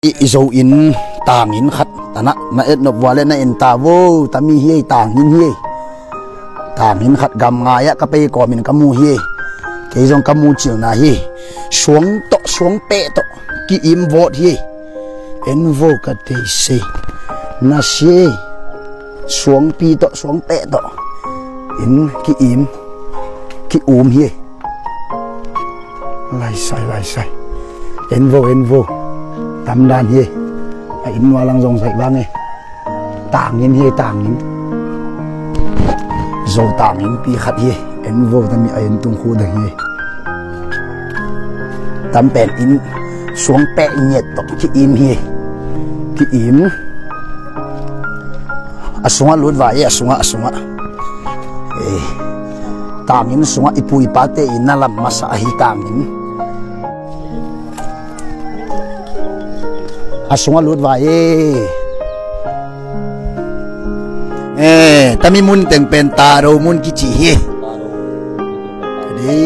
izo in tangin khat tana na et nop wale na in tawo tami hi tangin khat gam ngaya ka pe ko min kamu hi ke jong kamu chiu na hi suang pe to ki im vot hi en vo ka te se na se suang pi to suang pe to in ki im ki hi lai sai en vo tam đàn hi in walang dòng dậy bang tangin hi tangin zo tangin pi khat hi en vo tami ayen tung khu da hi tam pen in xuống pe nhiệt to ki im hi ki im asunga lut vai asunga tangin sunga ipui pate inalam masa hi tangin asunga lut vai tami mun teng pen taro mun ki chi hi di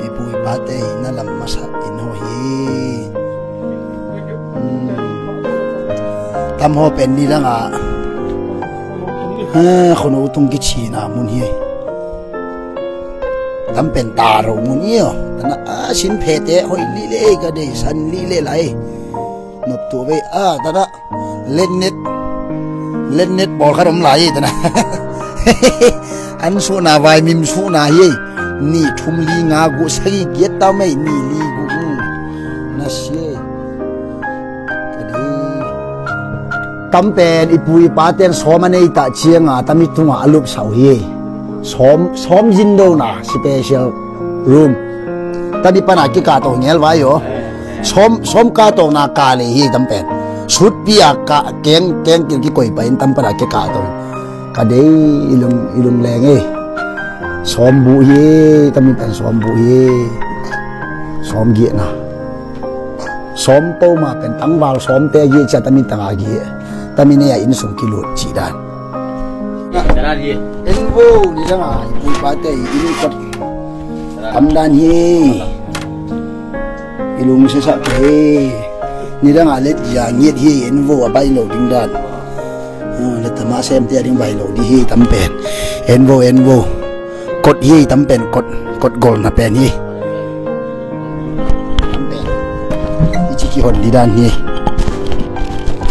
ipui pate inalam masa inho hi tam ho pen ni langa khono tung ki chi na mun hi tam pen taro mun hi tana sin phe te hoi li le ka de san li le lai nộp tụ về tao lên net bỏ khá đống lại tao anh số na vài mìm số na hi ni thum li nga gu sai kiết tao mày ni li gu na xe tấm pen ipui pa ten xóm anh ấy ta chiang tấm ít tung alup sầu hi xóm zin đâu na special room ta đi pana cái cả tổ nhel vai yo som ka to na ka le hi tam pen sut pia ka keng ki koi pa in tam para ke ka to ka de ilung leng som bu hi tam pen som bu hi som gi na som to ma pen tang wal som te ye cha tam ta gi tam ne ya in sum ki lo chi dan dara hi en wo ni jang pu pa te in ko tam dan hi ilung sesa ke ni dang alet ya ngiet hi en vo bai lo ding dan le tama sem te ding bai lo di hi tam pen en vo kot hi tam pen kot gol na pen hi tam pen ichi ki hon di dan hi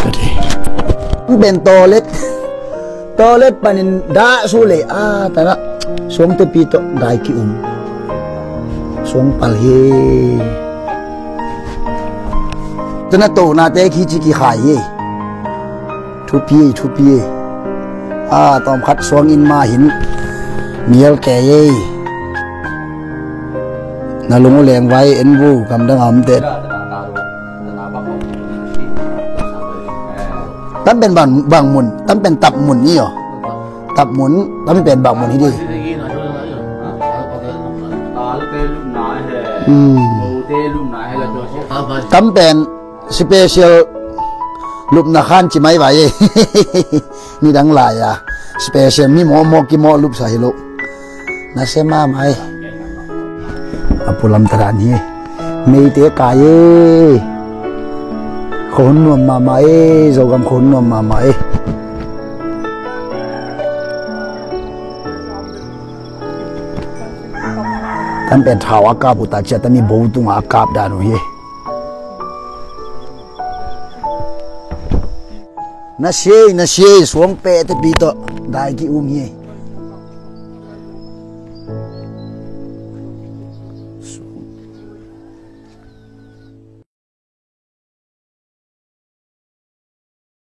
kati ben toilet panin da su le tara som te pi to dai ki som pal hi tana to na te khi chi ki khai ye thu pi tom khat suang in ma hin miel ke ye na lungu leng vai en vu kam dang am te tam ben bang mun tam ben tap mun ni yo tap mun tam ben bang mun hi di tam ben special lup na khan chi mai vai ni dang la ya special mi mo ki mo lup sa hilo na se ma mai apulam taran hi mei te ka ye khon nuam ma mai zo gam khon nuam ma mai tan pen thawa ka bu ta cha ta mi bo tu nga kap da no hi na xe xuống pe te pi to dai ki hi